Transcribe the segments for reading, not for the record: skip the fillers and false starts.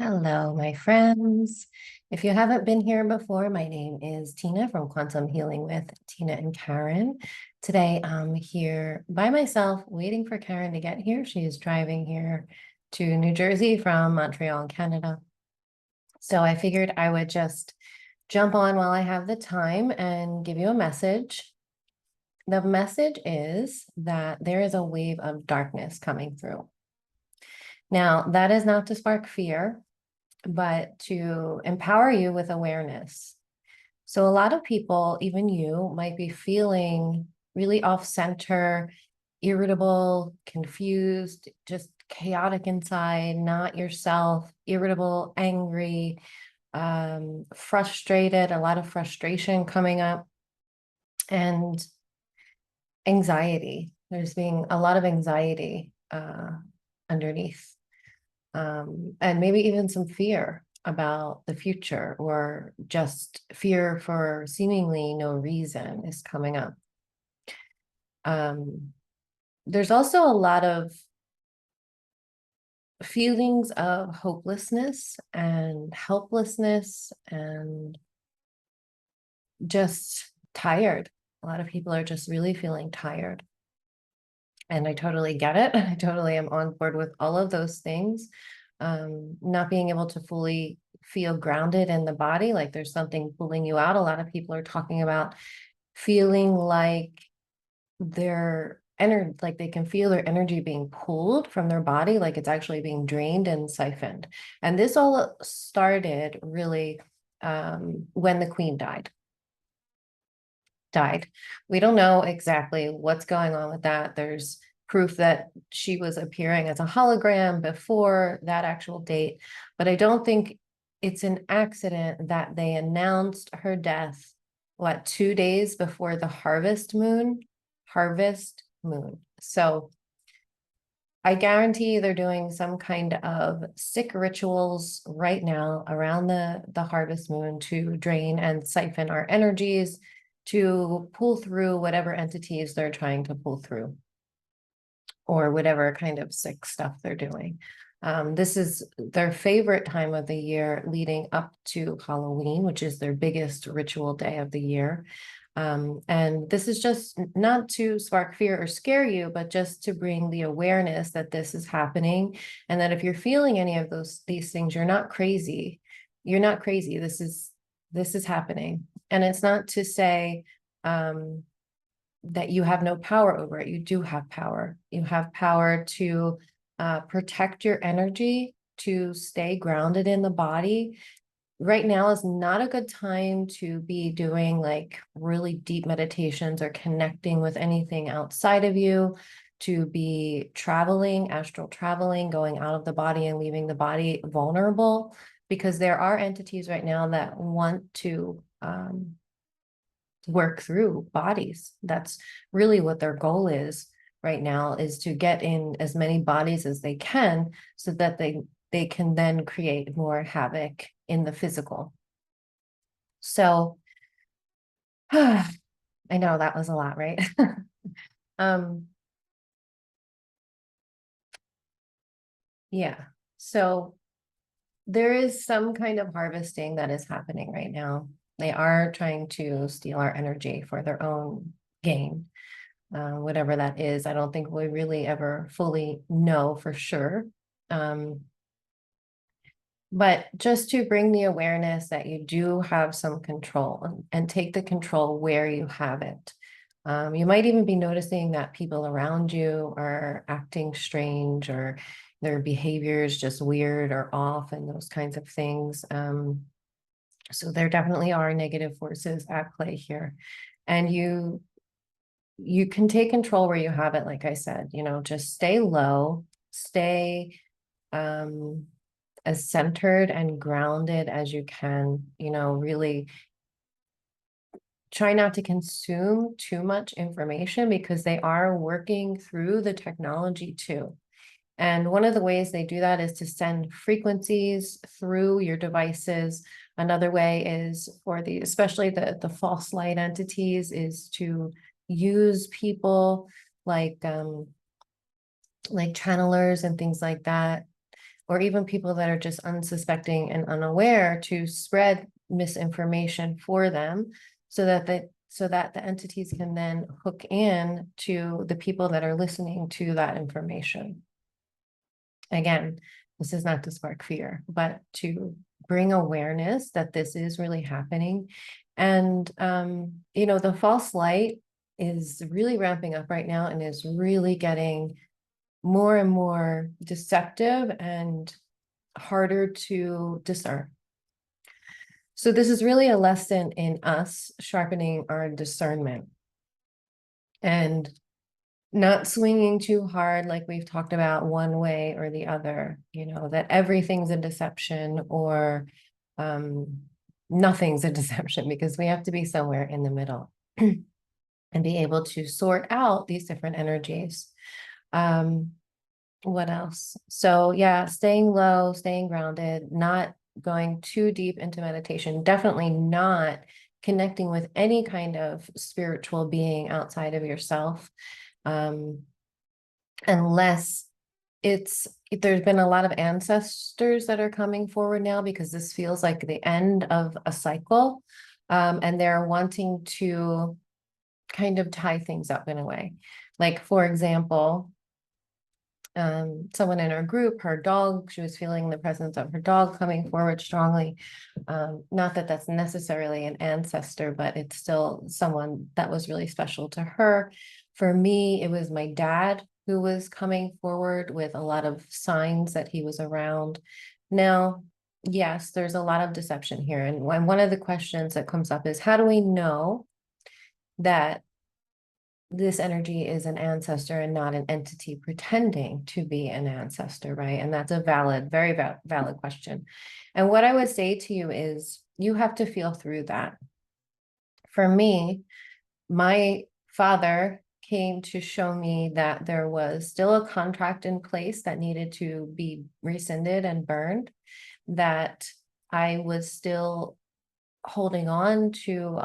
Hello, my friends. If you haven't been here before, my name is Tina from Quantum Healing with Tina and Karen. Today, I'm here by myself, waiting for Karen to get here. She is driving here to New Jersey from Montreal, Canada. So I figured I would just jump on while I have the time and give you a message. The message is that there is a wave of darkness coming through. Now, that is not to spark fear, but to empower you with awareness. So a lot of people, even you, might be feeling really off center, irritable, confused, just chaotic inside, not yourself, irritable, angry, frustrated, a lot of frustration coming up, and anxiety. There's being a lot of anxiety underneath. And maybe even some fear about the future, or just fear for seemingly no reason is coming up. There's also a lot of feelings of hopelessness and helplessness and just tired. A lot of people are just really feeling tired. And I totally get it. I totally am on board with all of those things. Not being able to fully feel grounded in the body, like there's something pulling you out. A lot of people are talking about feeling like their energy, like they can feel their energy being pulled from their body, like it's actually being drained and siphoned. And this all started really when the queen died. We don't know exactly what's going on with that. There's proof that she was appearing as a hologram before that actual date, but I don't think it's an accident that they announced her death, 2 days before the harvest moon? Harvest moon. So I guarantee they're doing some kind of sick rituals right now around the harvest moon to drain and siphon our energies, to pull through whatever entities they're trying to pull through, or whatever kind of sick stuff they're doing. This is their favorite time of the year leading up to Halloween, which is their biggest ritual day of the year. And this is just not to spark fear or scare you, but just to bring the awareness that this is happening, and that if you're feeling any of these things, you're not crazy. You're not crazy. This is happening. And it's not to say that you have no power over it. You do have power. You have power to protect your energy, to stay grounded in the body. Right now is not a good time to be doing like really deep meditations or connecting with anything outside of you, to be traveling, astral traveling, going out of the body and leaving the body vulnerable, because there are entities right now that want to work through bodies. That's really what their goal is right now, is to get in as many bodies as they can, so that they can then create more havoc in the physical. So I know that was a lot, right? um yeah. So there is some kind of harvesting that is happening right now. They are trying to steal our energy for their own gain. Whatever that is, I don't think we really ever fully know for sure. But just to bring the awareness that you do have some control, and take the control where you have it. You might even be noticing that people around you are acting strange, or their behavior is just weird or off, and those kinds of things. So there definitely are negative forces at play here. And you can take control where you have it. Like I said, just stay low, stay as centered and grounded as you can, really try not to consume too much information, because they are working through the technology too. And one of the ways they do that is to send frequencies through your devices. Another way is for especially the false light entities, is to use people like channelers and things like that, or even people that are just unsuspecting and unaware, to spread misinformation for them, so that the entities can then hook in to the people that are listening to that information. Again, this is not to spark fear, but to bring awareness that this is really happening. And, the false light is really ramping up right now and is really getting more and more deceptive and harder to discern. So this is really a lesson in us sharpening our discernment and not swinging too hard, like we've talked about, one way or the other, that everything's a deception, or nothing's a deception, because we have to be somewhere in the middle and be able to sort out these different energies. What else? So yeah, staying low, staying grounded, not going too deep into meditation, definitely not connecting with any kind of spiritual being outside of yourself, unless there's been a lot of ancestors that are coming forward now, because this feels like the end of a cycle, and they're wanting to kind of tie things up in a way. Like, for example, someone in our group, her dog, she was feeling the presence of her dog coming forward strongly. Not that that's necessarily an ancestor, but it's still someone that was really special to her. For me, it was my dad who was coming forward with a lot of signs that he was around. Now, yes, there's a lot of deception here. And one of the questions that comes up is, how do we know that this energy is an ancestor and not an entity pretending to be an ancestor, right? And that's a valid, very valid question. And what I would say to you is, you have to feel through that. For me, my father came to show me that there was still a contract in place that needed to be rescinded and burned, that I was still holding on to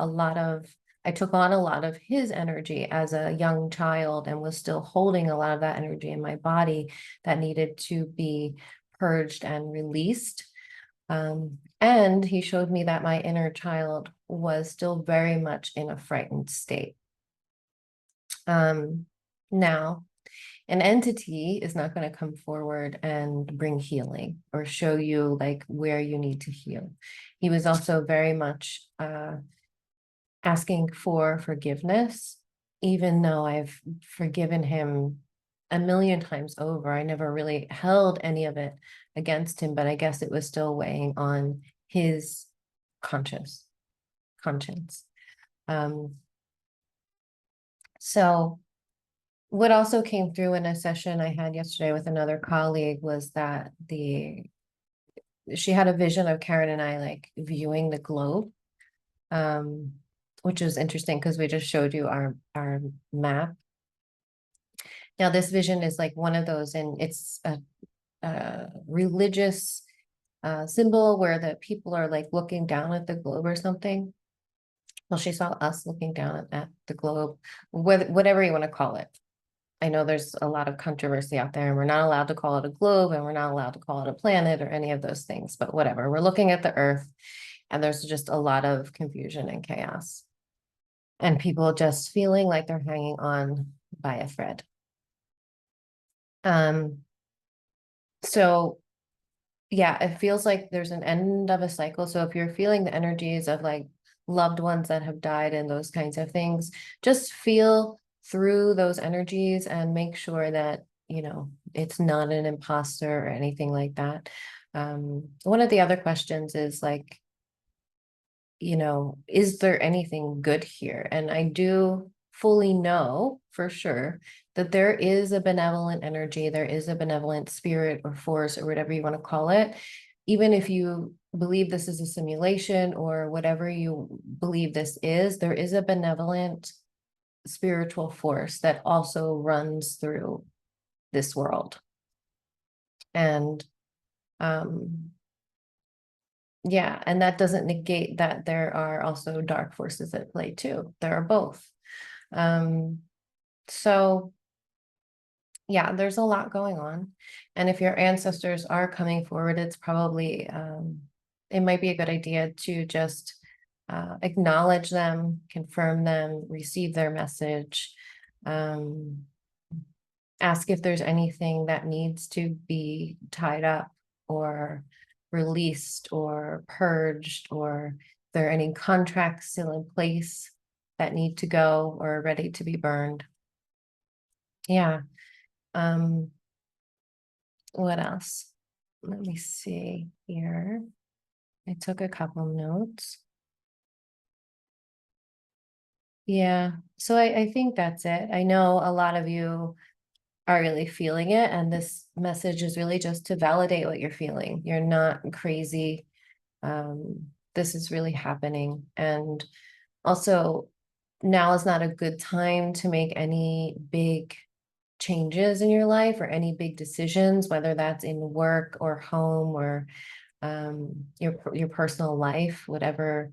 I took on a lot of his energy as a young child, and was still holding a lot of that energy in my body that needed to be purged and released. And he showed me that my inner child was still very much in a frightened state. Now, an entity is not going to come forward and bring healing or show you like where you need to heal. He was also very much asking for forgiveness, even though I've forgiven him a million times over. I never really held any of it against him, but I guess it was still weighing on his conscience. So what also came through in a session I had yesterday with another colleague was that she had a vision of Karen and I like viewing the globe, which was interesting because we just showed you our map. Now this vision is like one of those, and it's a religious symbol where the people are like looking down at the globe or something. Well, she saw us looking down at the globe, whatever you want to call it. I know there's a lot of controversy out there, and we're not allowed to call it a globe, and we're not allowed to call it a planet or any of those things, but whatever. We're looking at the earth, and there's just a lot of confusion and chaos, and people just feeling like they're hanging on by a thread. So yeah, it feels like there's an end of a cycle. So if you're feeling the energies of like loved ones that have died and those kinds of things, just feel through those energies and make sure that, it's not an imposter or anything like that. One of the other questions is like, is there anything good here? And I do fully know for sure that there is a benevolent energy, there is a benevolent spirit or force or whatever you want to call it. Even if you believe this is a simulation or whatever you believe this is, there is a benevolent spiritual force that also runs through this world. And yeah, and that doesn't negate that there are also dark forces at play too. There are both. So Yeah, there's a lot going on. And if your ancestors are coming forward, it's probably, it might be a good idea to just acknowledge them, confirm them, receive their message, um, ask if there's anything that needs to be tied up or released or purged, or if there are any contracts still in place that need to go or are ready to be burned. Yeah. Um, what else? Let me see here. I took a couple notes. Yeah, so I think that's it. I know a lot of you are really feeling it, and this message is really just to validate what you're feeling. You're not crazy. This is really happening. And also, now is not a good time to make any big changes in your life or any big decisions, whether that's in work or home or your personal life, whatever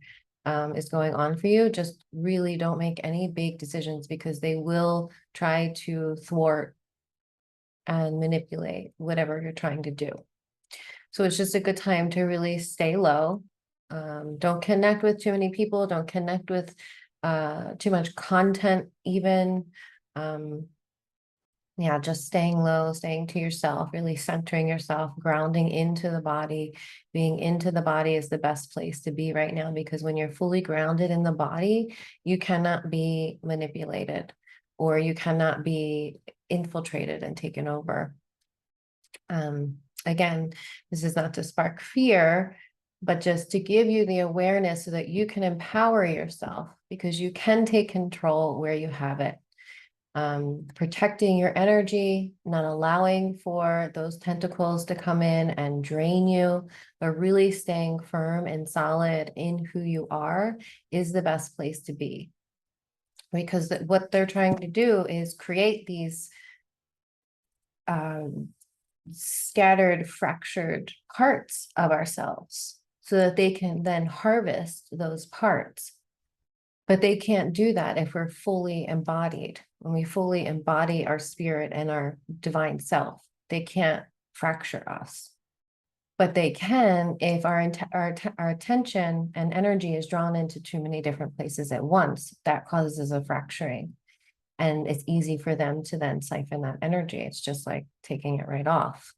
is going on for you. Just really don't make any big decisions, because they will try to thwart and manipulate whatever you're trying to do. So it's just a good time to really stay low. Don't connect with too many people. Don't connect with too much content even. Um, yeah, just staying low, staying to yourself, really centering yourself, grounding into the body. Being into the body is the best place to be right now, because when you're fully grounded in the body, you cannot be manipulated, or you cannot be infiltrated and taken over. Again, this is not to spark fear, but just to give you the awareness so that you can empower yourself, because you can take control where you have it. Protecting your energy, not allowing for those tentacles to come in and drain you, but really staying firm and solid in who you are is the best place to be. Because what they're trying to do is create these scattered, fractured parts of ourselves so that they can then harvest those parts. But they can't do that if we're fully embodied. When we fully embody our spirit and our divine self, they can't fracture us. But they can if our attention and energy is drawn into too many different places at once. That causes a fracturing. And it's easy for them to then siphon that energy. It's just like taking it right off.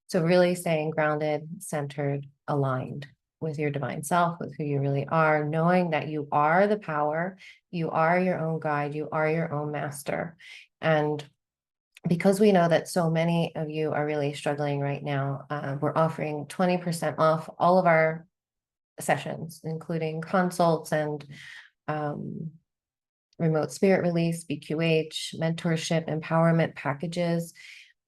So really staying grounded, centered, aligned with your divine self, with who you really are, knowing that you are the power, you are your own guide, you are your own master. And because we know that so many of you are really struggling right now, we're offering 20% off all of our sessions, including consults and remote spirit release, BQH, mentorship, empowerment packages.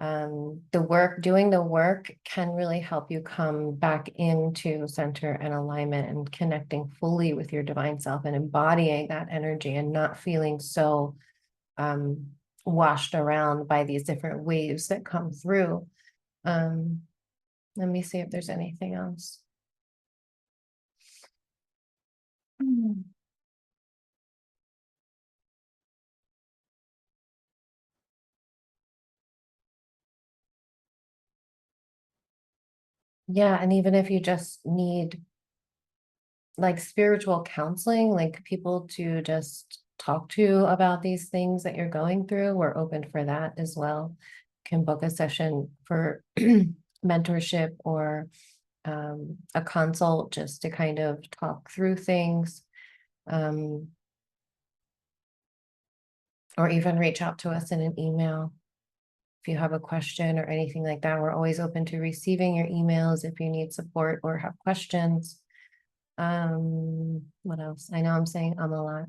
Doing the work can really help you come back into center and alignment and connecting fully with your divine self and embodying that energy and not feeling so washed around by these different waves that come through. Let me see if there's anything else. Yeah, and even if you just need like spiritual counseling, like people to just talk to about these things that you're going through, we're open for that as well. Can book a session for mentorship or a consult just to kind of talk through things, or even reach out to us in an email if you have a question or anything like that. We're always open to receiving your emails if you need support or have questions. What else? I know I'm saying a lot.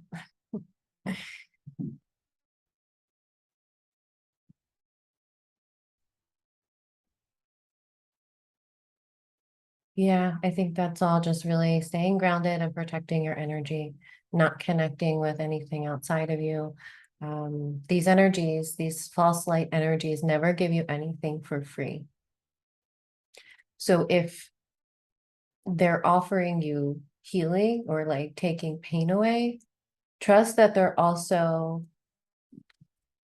Yeah, I think that's all just really staying grounded and protecting your energy, not connecting with anything outside of you. These energies, these false light energies, never give you anything for free. So if they're offering you healing or like taking pain away, trust that they're also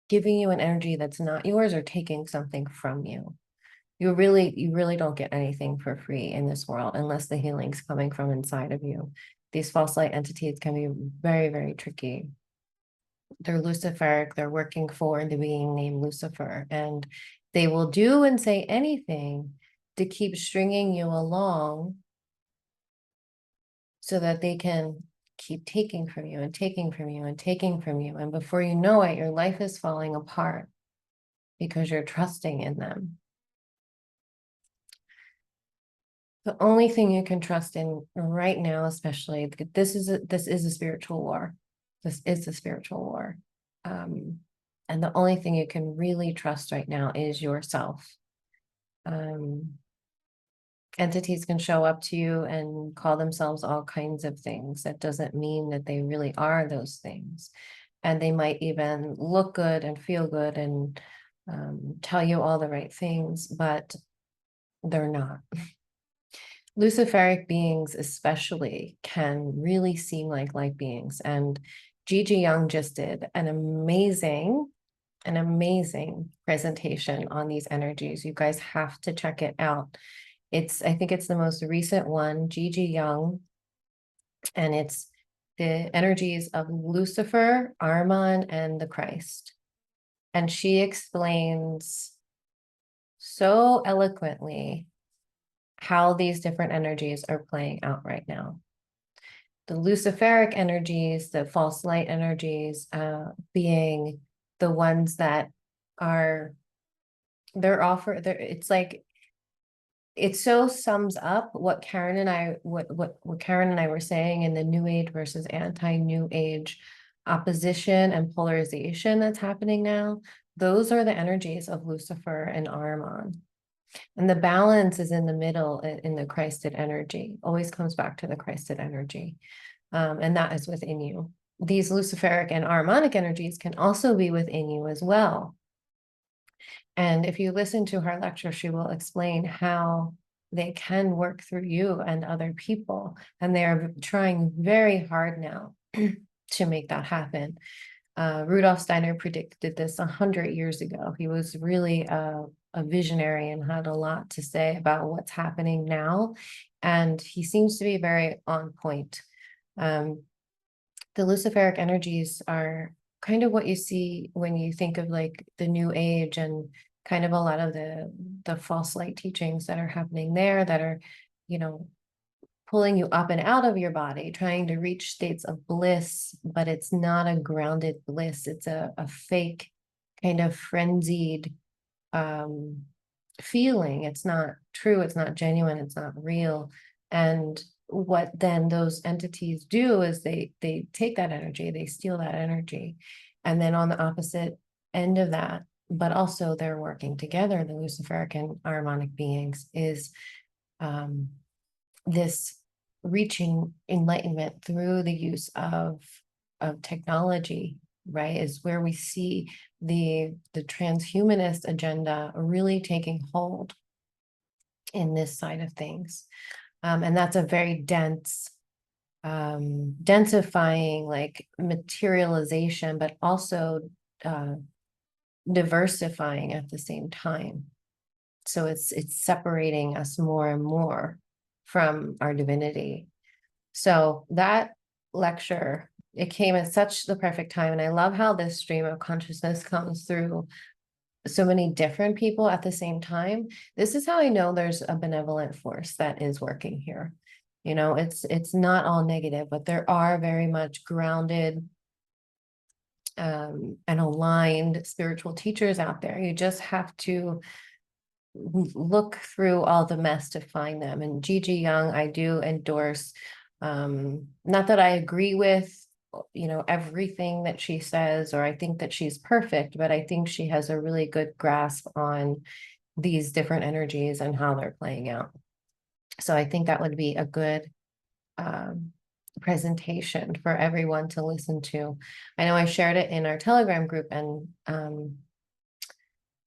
giving you an energy that's not yours or taking something from you. You really don't get anything for free in this world unless the healing's coming from inside of you. These false light entities can be very, very tricky. They're Luciferic, they're working for the being named Lucifer, and they will do and say anything to keep stringing you along so that they can keep taking from you and taking from you and taking from you. And before you know it, your life is falling apart because you're trusting in them. The only thing you can trust in right now, especially, this is a spiritual war. This is a spiritual war. And the only thing you can really trust right now is yourself. Entities can show up to you and call themselves all kinds of things. That doesn't mean that they really are those things. And they might even look good and feel good and tell you all the right things, but they're not. Luciferic beings especially can really seem like light beings. And Gigi Young just did an amazing presentation on these energies. You guys have to check it out. I think it's the most recent one, Gigi Young, and it's the energies of Lucifer, Ahriman, and the Christ. And she explains so eloquently how these different energies are playing out right now. The Luciferic energies, the false light energies, being the ones that are, it's like, it so sums up what Karen and I were saying in the New Age versus anti-New Age opposition and polarization that's happening now. Those are the energies of Lucifer and Ahriman. And the balance is in the middle in the Christed energy, always comes back to the Christed energy. And that is within you. These Luciferic and Ahrimanic energies can also be within you as well. And if you listen to her lecture, she will explain how they can work through you and other people. And they are trying very hard now to make that happen. Rudolf Steiner predicted this 100 years ago. He was really a visionary and had a lot to say about what's happening now. And he seems to be very on point. The Luciferic energies are kind of what you see when you think of like the New Age and kind of a lot of the false light teachings that are happening there that are, pulling you up and out of your body, trying to reach states of bliss, but it's not a grounded bliss. It's a fake kind of frenzied feeling. It's not true. It's not genuine. It's not real. And what then those entities do is they take that energy, they steal that energy. And then on the opposite end of that, but also they're working together, the Luciferic and Ahrimanic beings, is this reaching enlightenment through the use of technology, right, is where we see the transhumanist agenda really taking hold in this side of things. And that's a very dense, densifying, like materialization, but also diversifying at the same time. So it's separating us more and more from our divinity. So that lecture, it came at such the perfect time. And I love how this stream of consciousness comes through so many different people at the same time. This is how I know there's a benevolent force that is working here. It's not all negative, but there are very much grounded and aligned spiritual teachers out there. You just have to look through all the mess to find them. And Gigi Young, I do endorse, not that I agree with, everything that she says, or I think that she's perfect, but I think she has a really good grasp on these different energies and how they're playing out. So I think that would be a good presentation for everyone to listen to. I know I shared it in our Telegram group, and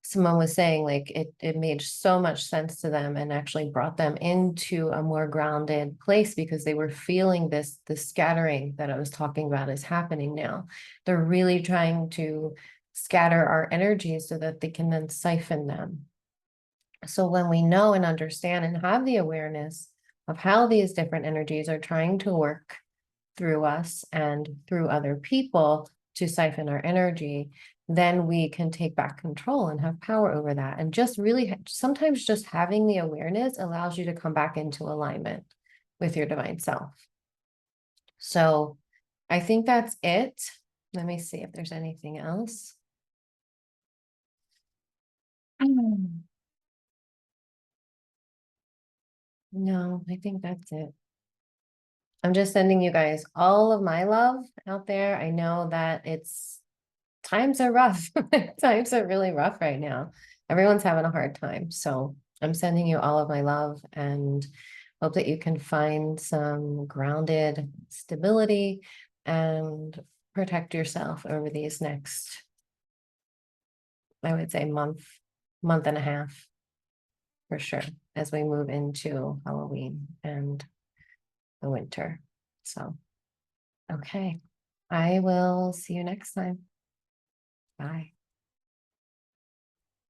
someone was saying like it made so much sense to them and actually brought them into a more grounded place because they were feeling this scattering that I was talking about is happening now. They're really trying to scatter our energies so that they can then siphon them. So when we know and understand and have the awareness of how these different energies are trying to work through us and through other people to siphon our energy, then we can take back control and have power over that. And just really, sometimes just having the awareness allows you to come back into alignment with your divine self. So I think that's it. Let me see if there's anything else. No, I think that's it. I'm just sending you guys all of my love out there. I know that times are rough. Times are really rough right now. Everyone's having a hard time. So I'm sending you all of my love and hope that you can find some grounded stability and protect yourself over these next, I would say, month and a half for sure, as we move into Halloween and the winter. So, okay. I will see you next time. Bye.